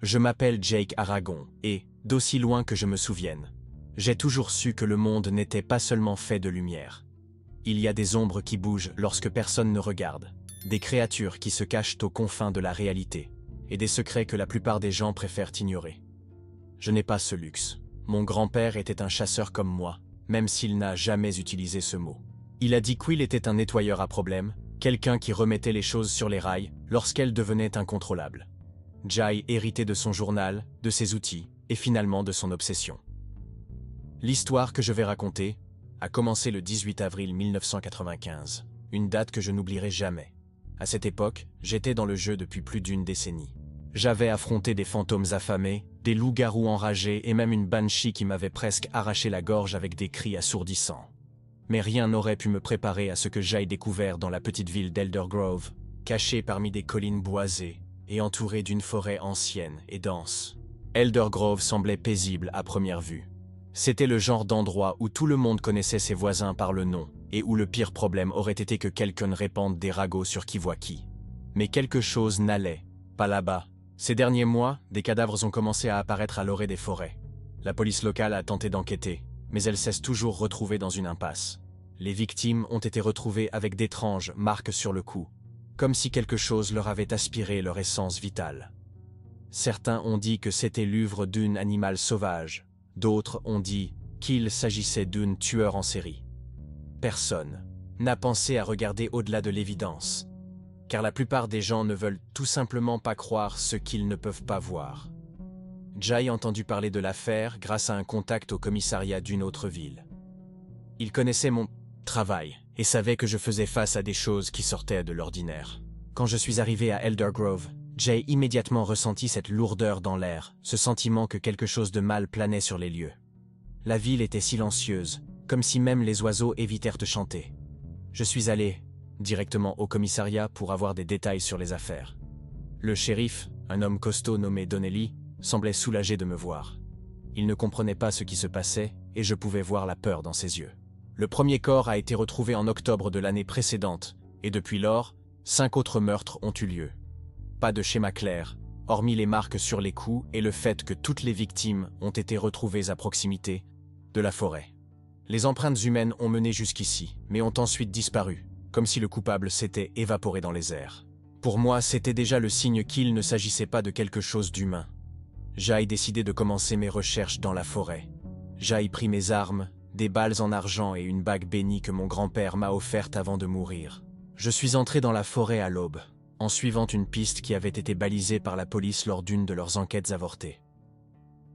Je m'appelle Jake Aragon, et, d'aussi loin que je me souvienne, j'ai toujours su que le monde n'était pas seulement fait de lumière. Il y a des ombres qui bougent lorsque personne ne regarde, des créatures qui se cachent aux confins de la réalité, et des secrets que la plupart des gens préfèrent ignorer. Je n'ai pas ce luxe. Mon grand-père était un chasseur comme moi, même s'il n'a jamais utilisé ce mot. Il a dit qu'il était un nettoyeur à problème, quelqu'un qui remettait les choses sur les rails lorsqu'elles devenaient incontrôlables. Jay héritait de son journal, de ses outils, et finalement de son obsession. L'histoire que je vais raconter a commencé le 18 avril 1995, une date que je n'oublierai jamais. À cette époque, j'étais dans le jeu depuis plus d'une décennie. J'avais affronté des fantômes affamés, des loups-garous enragés et même une banshee qui m'avait presque arraché la gorge avec des cris assourdissants. Mais rien n'aurait pu me préparer à ce que j'aille découvert dans la petite ville d'Elder Grove, cachée parmi des collines boisées et entourée d'une forêt ancienne et dense. Elder Grove semblait paisible à première vue. C'était le genre d'endroit où tout le monde connaissait ses voisins par le nom et où le pire problème aurait été que quelqu'un répande des ragots sur qui voit qui. Mais quelque chose n'allait pas là-bas. Ces derniers mois, des cadavres ont commencé à apparaître à l'orée des forêts. La police locale a tenté d'enquêter, mais elle cesse toujours retrouvée dans une impasse. Les victimes ont été retrouvées avec d'étranges marques sur le cou, comme si quelque chose leur avait aspiré leur essence vitale. Certains ont dit que c'était l'œuvre d'un animal sauvage, d'autres ont dit qu'il s'agissait d'un tueur en série. Personne n'a pensé à regarder au-delà de l'évidence, car la plupart des gens ne veulent tout simplement pas croire ce qu'ils ne peuvent pas voir. Jay a entendu parler de l'affaire grâce à un contact au commissariat d'une autre ville. Il connaissait mon travail et savait que je faisais face à des choses qui sortaient de l'ordinaire. Quand je suis arrivé à Elder Grove, Jay immédiatement ressentit cette lourdeur dans l'air, ce sentiment que quelque chose de mal planait sur les lieux. La ville était silencieuse, comme si même les oiseaux évitèrent de chanter. Je suis allé directement au commissariat pour avoir des détails sur les affaires. Le shérif, un homme costaud nommé Donnelly, semblait soulagé de me voir. Il ne comprenait pas ce qui se passait et je pouvais voir la peur dans ses yeux. Le premier corps a été retrouvé en octobre de l'année précédente et depuis lors, 5 autres meurtres ont eu lieu. Pas de schéma clair, hormis les marques sur les coups et le fait que toutes les victimes ont été retrouvées à proximité de la forêt. Les empreintes humaines ont mené jusqu'ici, mais ont ensuite disparu, comme si le coupable s'était évaporé dans les airs. Pour moi, c'était déjà le signe qu'il ne s'agissait pas de quelque chose d'humain. J'ai décidé de commencer mes recherches dans la forêt. J'ai pris mes armes, des balles en argent et une bague bénie que mon grand-père m'a offerte avant de mourir. Je suis entré dans la forêt à l'aube, en suivant une piste qui avait été balisée par la police lors d'une de leurs enquêtes avortées.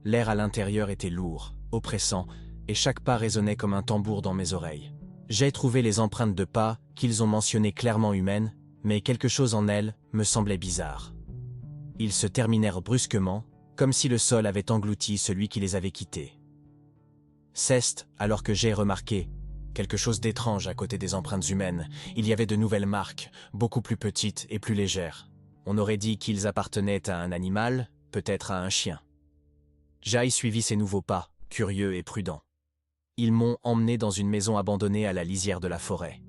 L'air à l'intérieur était lourd, oppressant, et chaque pas résonnait comme un tambour dans mes oreilles. J'ai trouvé les empreintes de pas, qu'ils ont mentionnées clairement humaines, mais quelque chose en elles me semblait bizarre. Ils se terminèrent brusquement, comme si le sol avait englouti celui qui les avait quittés. C'est alors que j'ai remarqué quelque chose d'étrange à côté des empreintes humaines. Il y avait de nouvelles marques, beaucoup plus petites et plus légères. On aurait dit qu'ils appartenaient à un animal, peut-être à un chien. J'ai suivi ces nouveaux pas, curieux et prudent. Ils m'ont emmené dans une maison abandonnée à la lisière de la forêt.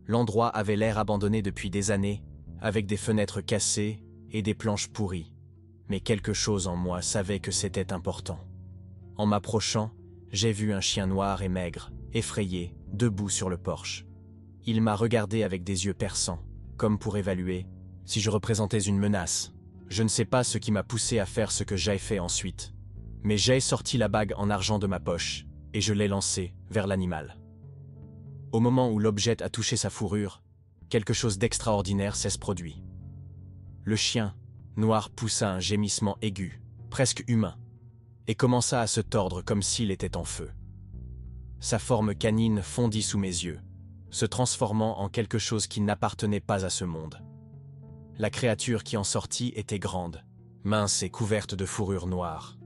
L'endroit avait l'air abandonné depuis des années, avec des fenêtres cassées et des planches pourries. Mais quelque chose en moi savait que c'était important. En m'approchant, j'ai vu un chien noir et maigre, effrayé, debout sur le porche. Il m'a regardé avec des yeux perçants, comme pour évaluer si je représentais une menace. Je ne sais pas ce qui m'a poussé à faire ce que j'ai fait ensuite, mais j'ai sorti la bague en argent de ma poche et je l'ai lancée vers l'animal. Au moment où l'objet a touché sa fourrure, quelque chose d'extraordinaire s'est produit. Le chien noir poussa un gémissement aigu, presque humain, et commença à se tordre comme s'il était en feu. Sa forme canine fondit sous mes yeux, se transformant en quelque chose qui n'appartenait pas à ce monde. La créature qui en sortit était grande, mince et couverte de fourrure noire.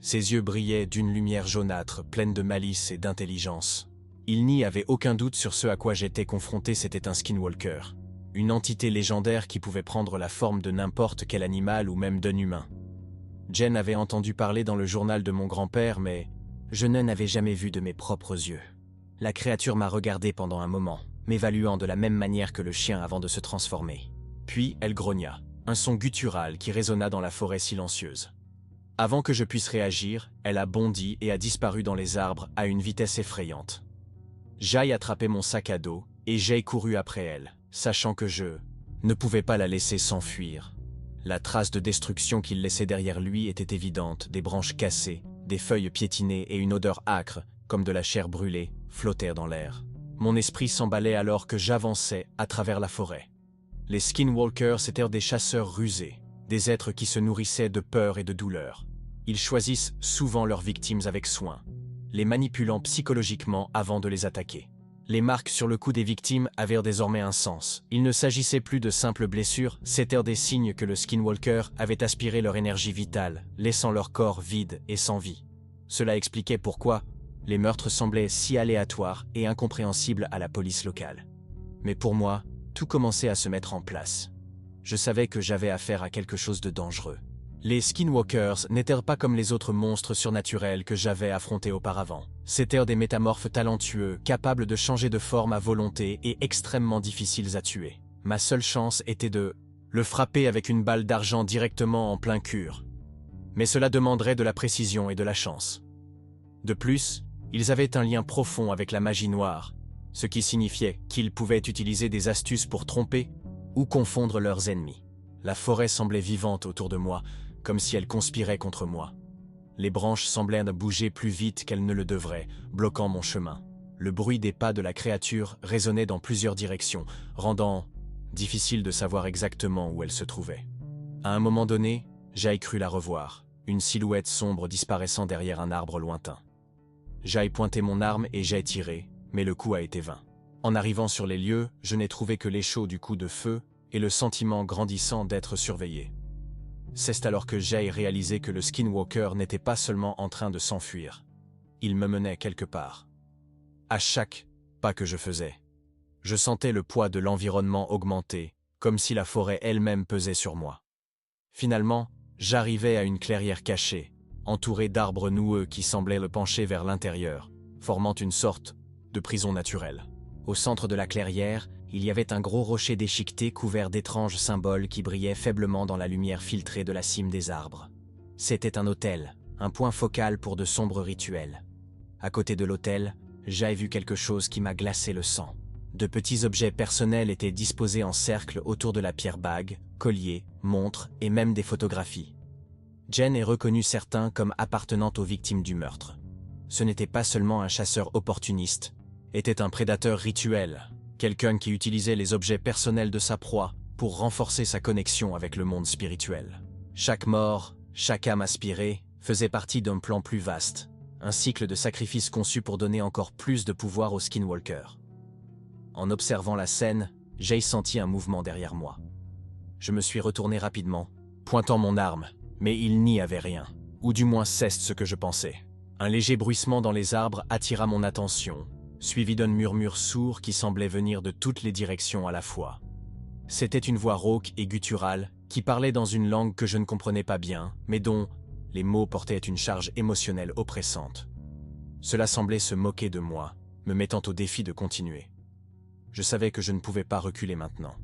Ses yeux brillaient d'une lumière jaunâtre, pleine de malice et d'intelligence. Il n'y avait aucun doute sur ce à quoi j'étais confronté, c'était un skinwalker, une entité légendaire qui pouvait prendre la forme de n'importe quel animal ou même d'un humain. Jen avait entendu parler dans le journal de mon grand-père, mais je n'en avais jamais vu de mes propres yeux. La créature m'a regardé pendant un moment, m'évaluant de la même manière que le chien avant de se transformer. Puis elle grogna, un son guttural qui résonna dans la forêt silencieuse. Avant que je puisse réagir, elle a bondi et a disparu dans les arbres à une vitesse effrayante. J'ai attrapé mon sac à dos et j'ai couru après elle, sachant que je ne pouvais pas la laisser s'enfuir. La trace de destruction qu'il laissait derrière lui était évidente, des branches cassées, des feuilles piétinées et une odeur âcre, comme de la chair brûlée, flottèrent dans l'air. Mon esprit s'emballait alors que j'avançais à travers la forêt. Les Skinwalkers étaient des chasseurs rusés, des êtres qui se nourrissaient de peur et de douleur. Ils choisissent souvent leurs victimes avec soin, les manipulant psychologiquement avant de les attaquer. Les marques sur le cou des victimes avaient désormais un sens. Il ne s'agissait plus de simples blessures, c'étaient des signes que le Skinwalker avait aspiré leur énergie vitale, laissant leur corps vide et sans vie. Cela expliquait pourquoi les meurtres semblaient si aléatoires et incompréhensibles à la police locale. Mais pour moi, tout commençait à se mettre en place. Je savais que j'avais affaire à quelque chose de dangereux. Les Skinwalkers n'étaient pas comme les autres monstres surnaturels que j'avais affrontés auparavant. C'étaient des métamorphes talentueux, capables de changer de forme à volonté et extrêmement difficiles à tuer. Ma seule chance était de le frapper avec une balle d'argent directement en plein cœur. Mais cela demanderait de la précision et de la chance. De plus, ils avaient un lien profond avec la magie noire, ce qui signifiait qu'ils pouvaient utiliser des astuces pour tromper ou confondre leurs ennemis. La forêt semblait vivante autour de moi, comme si elle conspirait contre moi. Les branches semblaient bouger plus vite qu'elles ne le devraient, bloquant mon chemin. Le bruit des pas de la créature résonnait dans plusieurs directions, rendant difficile de savoir exactement où elle se trouvait. À un moment donné, j'ai cru la revoir, une silhouette sombre disparaissant derrière un arbre lointain. J'ai pointé mon arme et j'ai tiré, mais le coup a été vain. En arrivant sur les lieux, je n'ai trouvé que l'échaud du coup de feu et le sentiment grandissant d'être surveillé. C'est alors que j'ai réalisé que le Skinwalker n'était pas seulement en train de s'enfuir. Il me menait quelque part. À chaque pas que je faisais, je sentais le poids de l'environnement augmenter, comme si la forêt elle-même pesait sur moi. Finalement, j'arrivais à une clairière cachée, entourée d'arbres noueux qui semblaient le pencher vers l'intérieur, formant une sorte de prison naturelle. Au centre de la clairière, il y avait un gros rocher déchiqueté couvert d'étranges symboles qui brillaient faiblement dans la lumière filtrée de la cime des arbres. C'était un autel, un point focal pour de sombres rituels. À côté de l'autel, j'ai vu quelque chose qui m'a glacé le sang. De petits objets personnels étaient disposés en cercle autour de la pierre bague, colliers, montres et même des photographies. Jen est reconnu certains comme appartenant aux victimes du meurtre. Ce n'était pas seulement un chasseur opportuniste, était un prédateur rituel, quelqu'un qui utilisait les objets personnels de sa proie pour renforcer sa connexion avec le monde spirituel. Chaque mort, chaque âme aspirée, faisait partie d'un plan plus vaste, un cycle de sacrifices conçu pour donner encore plus de pouvoir au Skinwalker. En observant la scène, j'ai senti un mouvement derrière moi. Je me suis retourné rapidement, pointant mon arme, mais il n'y avait rien, ou du moins c'est ce que je pensais. Un léger bruissement dans les arbres attira mon attention, suivi d'un murmure sourd qui semblait venir de toutes les directions à la fois. C'était une voix rauque et gutturale qui parlait dans une langue que je ne comprenais pas bien, mais dont les mots portaient une charge émotionnelle oppressante. Cela semblait se moquer de moi, me mettant au défi de continuer. Je savais que je ne pouvais pas reculer maintenant.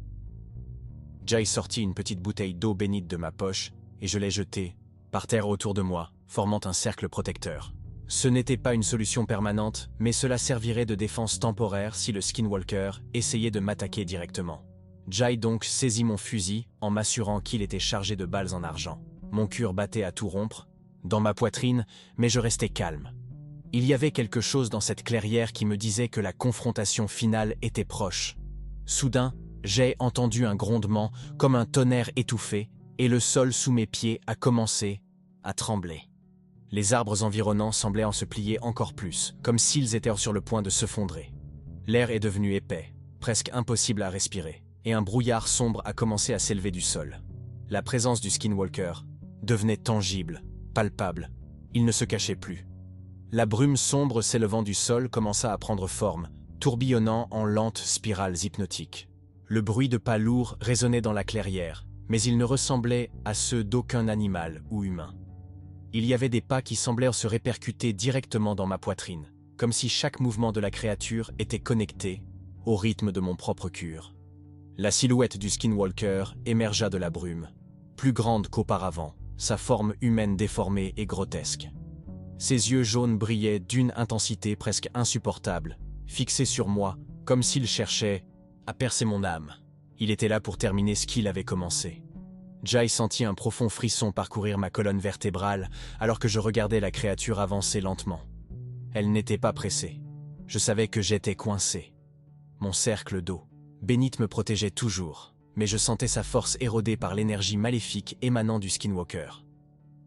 Jay sortit une petite bouteille d'eau bénite de ma poche et je l'ai jetée, par terre autour de moi, formant un cercle protecteur. Ce n'était pas une solution permanente, mais cela servirait de défense temporaire si le Skinwalker essayait de m'attaquer directement. Jay donc saisit mon fusil en m'assurant qu'il était chargé de balles en argent. Mon cœur battait à tout rompre, dans ma poitrine, mais je restais calme. Il y avait quelque chose dans cette clairière qui me disait que la confrontation finale était proche. Soudain, j'ai entendu un grondement comme un tonnerre étouffé, et le sol sous mes pieds a commencé à trembler. Les arbres environnants semblaient en se plier encore plus, comme s'ils étaient sur le point de se fondrer. L'air est devenu épais, presque impossible à respirer, et un brouillard sombre a commencé à s'élever du sol. La présence du Skinwalker devenait tangible, palpable. Il ne se cachait plus. La brume sombre s'élevant du sol commença à prendre forme, tourbillonnant en lentes spirales hypnotiques. Le bruit de pas lourds résonnait dans la clairière, mais il ne ressemblait à ceux d'aucun animal ou humain. Il y avait des pas qui semblaient se répercuter directement dans ma poitrine, comme si chaque mouvement de la créature était connecté au rythme de mon propre cœur. La silhouette du Skinwalker émergea de la brume, plus grande qu'auparavant, sa forme humaine déformée et grotesque. Ses yeux jaunes brillaient d'une intensité presque insupportable, fixés sur moi, comme s'il cherchait à percer mon âme. Il était là pour terminer ce qu'il avait commencé. Jai sentit un profond frisson parcourir ma colonne vertébrale alors que je regardais la créature avancer lentement. Elle n'était pas pressée. Je savais que j'étais coincé. Mon cercle d'eau. Bénite me protégeait toujours, mais je sentais sa force érodée par l'énergie maléfique émanant du Skinwalker.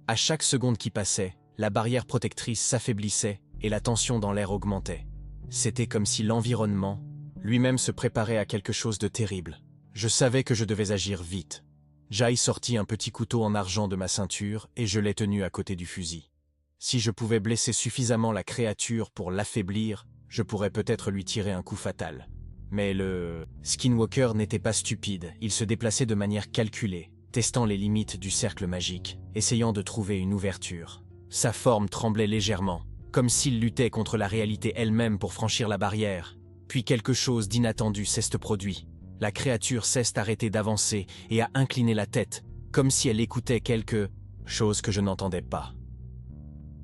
À chaque seconde qui passait, la barrière protectrice s'affaiblissait et la tension dans l'air augmentait. C'était comme si l'environnement lui-même se préparait à quelque chose de terrible. Je savais que je devais agir vite. Jai sortit un petit couteau en argent de ma ceinture et je l'ai tenu à côté du fusil. Si je pouvais blesser suffisamment la créature pour l'affaiblir, je pourrais peut-être lui tirer un coup fatal. Mais le Skinwalker n'était pas stupide, il se déplaçait de manière calculée, testant les limites du cercle magique, essayant de trouver une ouverture. Sa forme tremblait légèrement, comme s'il luttait contre la réalité elle-même pour franchir la barrière. Puis quelque chose d'inattendu s'est produit. La créature s'est arrêtée d'avancer et a incliné la tête, comme si elle écoutait quelque chose que je n'entendais pas.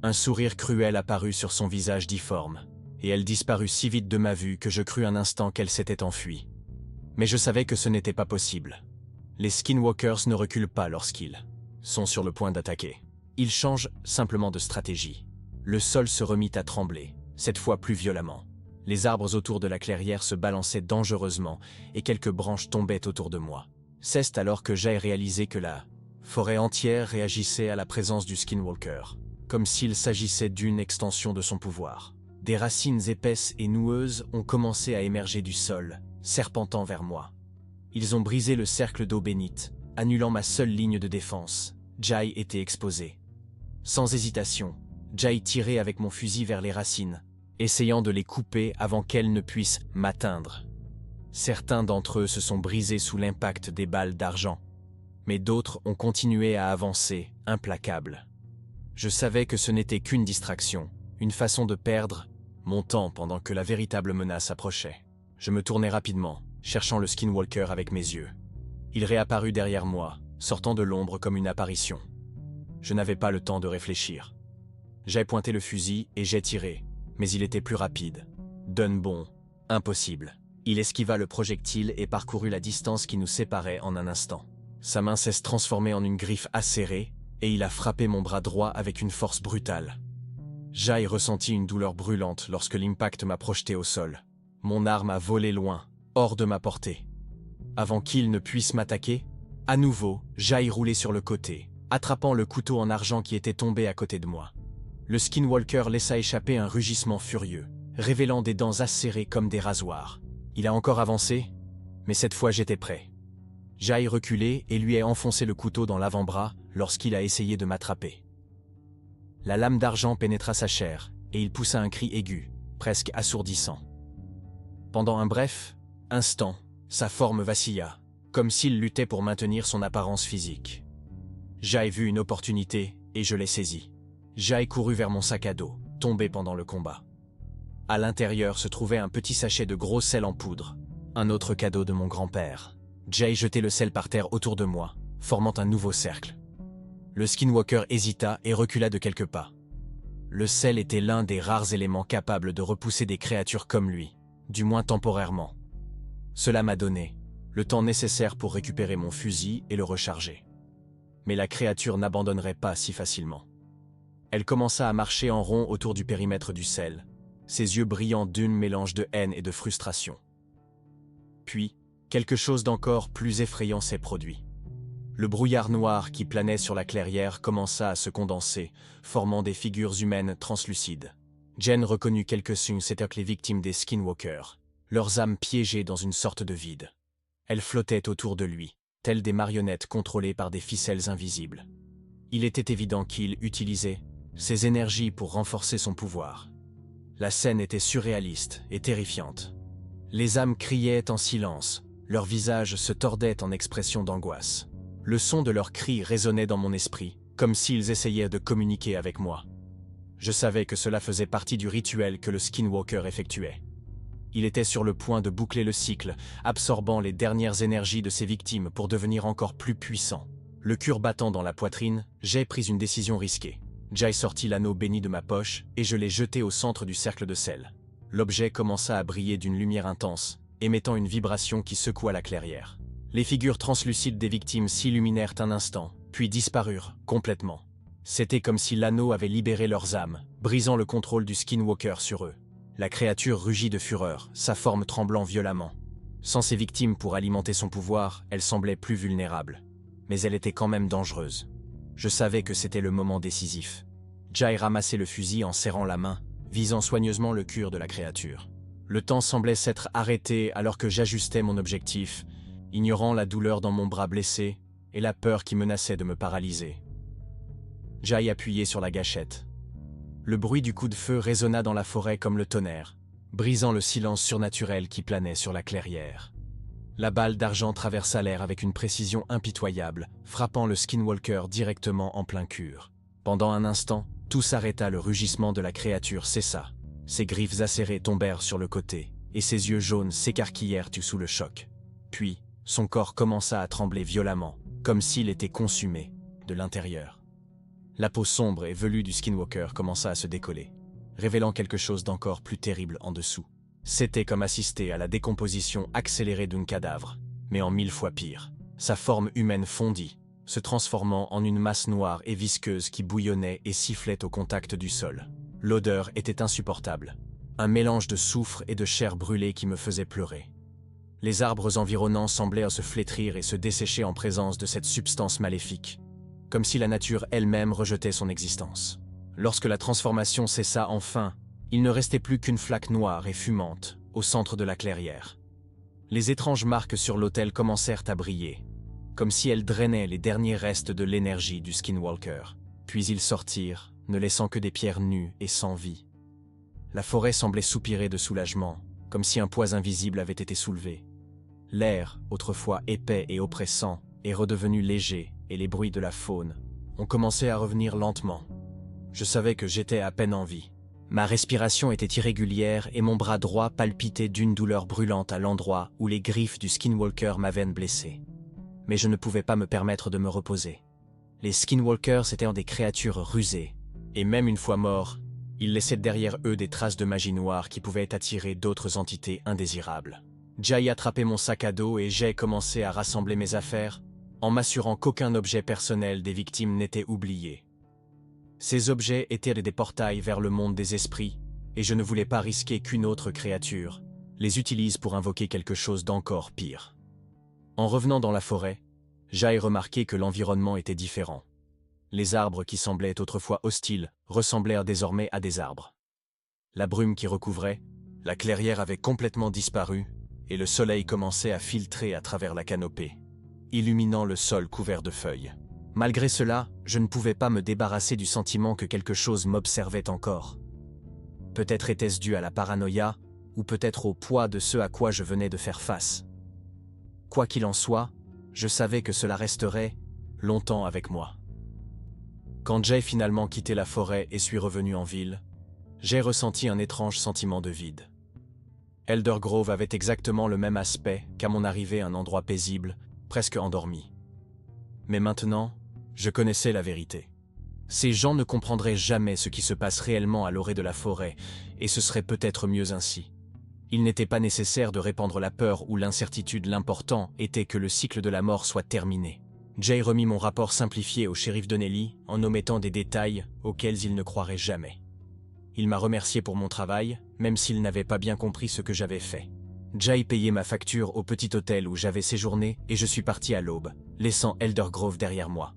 Un sourire cruel apparut sur son visage difforme, et elle disparut si vite de ma vue que je crus un instant qu'elle s'était enfuie. Mais je savais que ce n'était pas possible. Les Skinwalkers ne reculent pas lorsqu'ils sont sur le point d'attaquer. Ils changent simplement de stratégie. Le sol se remit à trembler, cette fois plus violemment. Les arbres autour de la clairière se balançaient dangereusement et quelques branches tombaient autour de moi. C'est alors que j'ai réalisé que la forêt entière réagissait à la présence du Skinwalker, comme s'il s'agissait d'une extension de son pouvoir. Des racines épaisses et noueuses ont commencé à émerger du sol, serpentant vers moi. Ils ont brisé le cercle d'eau bénite, annulant ma seule ligne de défense. Jai était exposé. Sans hésitation, Jai tirait avec mon fusil vers les racines, essayant de les couper avant qu'elles ne puissent m'atteindre. Certains d'entre eux se sont brisés sous l'impact des balles d'argent, mais d'autres ont continué à avancer, implacables. Je savais que ce n'était qu'une distraction, une façon de perdre mon temps pendant que la véritable menace approchait. Je me tournai rapidement, cherchant le Skinwalker avec mes yeux. Il réapparut derrière moi, sortant de l'ombre comme une apparition. Je n'avais pas le temps de réfléchir. J'ai pointé le fusil et j'ai tiré, mais il était plus rapide. D'un bond, impossible. Il esquiva le projectile et parcourut la distance qui nous séparait en un instant. Sa main s'est transformée en une griffe acérée, et il a frappé mon bras droit avec une force brutale. Jai ressentit une douleur brûlante lorsque l'impact m'a projeté au sol. Mon arme a volé loin, hors de ma portée. Avant qu'il ne puisse m'attaquer, à nouveau, Jai roulait sur le côté, attrapant le couteau en argent qui était tombé à côté de moi. Le Skinwalker laissa échapper un rugissement furieux, révélant des dents acérées comme des rasoirs. Il a encore avancé, mais cette fois j'étais prêt. Jai reculait et lui ai enfoncé le couteau dans l'avant-bras lorsqu'il a essayé de m'attraper. La lame d'argent pénétra sa chair, et il poussa un cri aigu, presque assourdissant. Pendant un bref instant, sa forme vacilla, comme s'il luttait pour maintenir son apparence physique. Jai vu une opportunité, et je l'ai saisie. Jai courut vers mon sac à dos, tombé pendant le combat. À l'intérieur se trouvait un petit sachet de gros sel en poudre, un autre cadeau de mon grand-père. Jai jetait le sel par terre autour de moi, formant un nouveau cercle. Le Skinwalker hésita et recula de quelques pas. Le sel était l'un des rares éléments capables de repousser des créatures comme lui, du moins temporairement. Cela m'a donné le temps nécessaire pour récupérer mon fusil et le recharger. Mais la créature n'abandonnerait pas si facilement. Elle commença à marcher en rond autour du périmètre du sel, ses yeux brillants d'un mélange de haine et de frustration. Puis, quelque chose d'encore plus effrayant s'est produit. Le brouillard noir qui planait sur la clairière commença à se condenser, formant des figures humaines translucides. Jen reconnut quelques-unes c'étaient les victimes des Skinwalkers, leurs âmes piégées dans une sorte de vide. Elles flottaient autour de lui, telles des marionnettes contrôlées par des ficelles invisibles. Il était évident qu'il utilisait ses énergies pour renforcer son pouvoir. La scène était surréaliste et terrifiante. Les âmes criaient en silence, leurs visages se tordaient en expression d'angoisse. Le son de leurs cris résonnait dans mon esprit, comme s'ils essayaient de communiquer avec moi. Je savais que cela faisait partie du rituel que le Skinwalker effectuait. Il était sur le point de boucler le cycle, absorbant les dernières énergies de ses victimes pour devenir encore plus puissant. Le cœur battant dans la poitrine, j'ai pris une décision risquée. Jai sortit l'anneau béni de ma poche et je l'ai jeté au centre du cercle de sel. L'objet commença à briller d'une lumière intense, émettant une vibration qui secoua la clairière. Les figures translucides des victimes s'illuminèrent un instant, puis disparurent complètement. C'était comme si l'anneau avait libéré leurs âmes, brisant le contrôle du Skinwalker sur eux. La créature rugit de fureur, sa forme tremblant violemment. Sans ses victimes pour alimenter son pouvoir, elle semblait plus vulnérable. Mais elle était quand même dangereuse. Je savais que c'était le moment décisif. Jai ramassait le fusil en serrant la main, visant soigneusement le cœur de la créature. Le temps semblait s'être arrêté alors que j'ajustais mon objectif, ignorant la douleur dans mon bras blessé et la peur qui menaçait de me paralyser. Jai appuyait sur la gâchette. Le bruit du coup de feu résonna dans la forêt comme le tonnerre, brisant le silence surnaturel qui planait sur la clairière. La balle d'argent traversa l'air avec une précision impitoyable, frappant le Skinwalker directement en plein cœur. Pendant un instant, tout s'arrêta, le rugissement de la créature cessa. Ses griffes acérées tombèrent sur le côté, et ses yeux jaunes s'écarquillèrent sous le choc. Puis, son corps commença à trembler violemment, comme s'il était consumé, de l'intérieur. La peau sombre et velue du Skinwalker commença à se décoller, révélant quelque chose d'encore plus terrible en dessous. C'était comme assister à la décomposition accélérée d'un cadavre, mais en 1000 fois pire. Sa forme humaine fondit, se transformant en une masse noire et visqueuse qui bouillonnait et sifflait au contact du sol. L'odeur était insupportable, un mélange de soufre et de chair brûlée qui me faisait pleurer. Les arbres environnants semblaient se flétrir et se dessécher en présence de cette substance maléfique, comme si la nature elle-même rejetait son existence. Lorsque la transformation cessa enfin, il ne restait plus qu'une flaque noire et fumante au centre de la clairière. Les étranges marques sur l'autel commencèrent à briller, comme si elles drainaient les derniers restes de l'énergie du Skinwalker. Puis ils sortirent, ne laissant que des pierres nues et sans vie. La forêt semblait soupirer de soulagement, comme si un poids invisible avait été soulevé. L'air, autrefois épais et oppressant, est redevenu léger et les bruits de la faune ont commencé à revenir lentement. Je savais que j'étais à peine en vie. Ma respiration était irrégulière et mon bras droit palpitait d'une douleur brûlante à l'endroit où les griffes du Skinwalker m'avaient blessé. Mais je ne pouvais pas me permettre de me reposer. Les Skinwalkers étaient des créatures rusées, et même une fois morts, ils laissaient derrière eux des traces de magie noire qui pouvaient attirer d'autres entités indésirables. Jai attrapait mon sac à dos et j'ai commencé à rassembler mes affaires, en m'assurant qu'aucun objet personnel des victimes n'était oublié. Ces objets étaient des portails vers le monde des esprits, et je ne voulais pas risquer qu'une autre créature les utilise pour invoquer quelque chose d'encore pire. En revenant dans la forêt, j'ai remarqué que l'environnement était différent. Les arbres qui semblaient autrefois hostiles ressemblèrent désormais à des arbres. La brume qui recouvrait, la clairière avait complètement disparu, et le soleil commençait à filtrer à travers la canopée, illuminant le sol couvert de feuilles. Malgré cela, je ne pouvais pas me débarrasser du sentiment que quelque chose m'observait encore. Peut-être était-ce dû à la paranoïa, ou peut-être au poids de ce à quoi je venais de faire face. Quoi qu'il en soit, je savais que cela resterait longtemps avec moi. Quand j'ai finalement quitté la forêt et suis revenu en ville, j'ai ressenti un étrange sentiment de vide. Eldergrove avait exactement le même aspect qu'à mon arrivée, un endroit paisible, presque endormi. Mais maintenant, je connaissais la vérité. Ces gens ne comprendraient jamais ce qui se passe réellement à l'orée de la forêt, et ce serait peut-être mieux ainsi. Il n'était pas nécessaire de répandre la peur ou l'incertitude, l'important était que le cycle de la mort soit terminé. Jay remit mon rapport simplifié au shérif Donnelly en omettant des détails auxquels il ne croirait jamais. Il m'a remercié pour mon travail, même s'il n'avait pas bien compris ce que j'avais fait. Jay payait ma facture au petit hôtel où j'avais séjourné et je suis parti à l'aube, laissant Eldergrove derrière moi.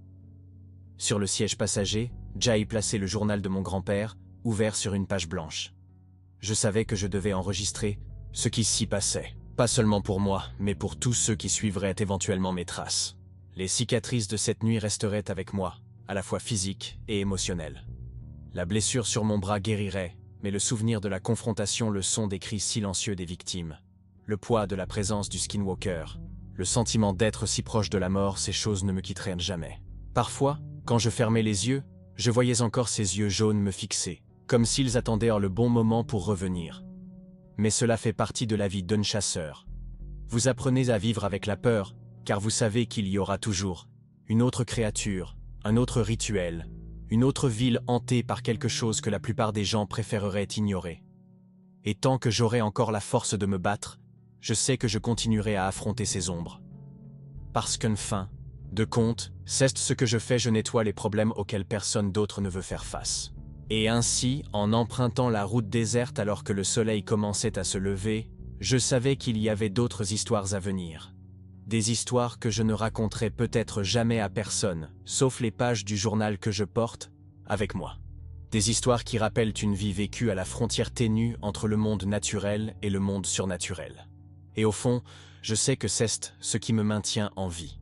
Sur le siège passager, Jay plaçait le journal de mon grand-père, ouvert sur une page blanche. Je savais que je devais enregistrer ce qui s'y passait, pas seulement pour moi, mais pour tous ceux qui suivraient éventuellement mes traces. Les cicatrices de cette nuit resteraient avec moi, à la fois physiques et émotionnelles. La blessure sur mon bras guérirait, mais le souvenir de la confrontation, le son des cris silencieux des victimes, le poids de la présence du Skinwalker, le sentiment d'être si proche de la mort, ces choses ne me quitteraient jamais. Parfois, quand je fermais les yeux, je voyais encore ces yeux jaunes me fixer, comme s'ils attendaient le bon moment pour revenir. Mais cela fait partie de la vie d'un chasseur. Vous apprenez à vivre avec la peur, car vous savez qu'il y aura toujours une autre créature, un autre rituel, une autre ville hantée par quelque chose que la plupart des gens préféreraient ignorer. Et tant que j'aurai encore la force de me battre, je sais que je continuerai à affronter ces ombres. Parce qu'en fin de compte, c'est ce que je fais, je nettoie les problèmes auxquels personne d'autre ne veut faire face. Et ainsi, en empruntant la route déserte alors que le soleil commençait à se lever, je savais qu'il y avait d'autres histoires à venir. Des histoires que je ne raconterai peut-être jamais à personne, sauf les pages du journal que je porte avec moi. Des histoires qui rappellent une vie vécue à la frontière ténue entre le monde naturel et le monde surnaturel. Et au fond, je sais que c'est ce qui me maintient en vie.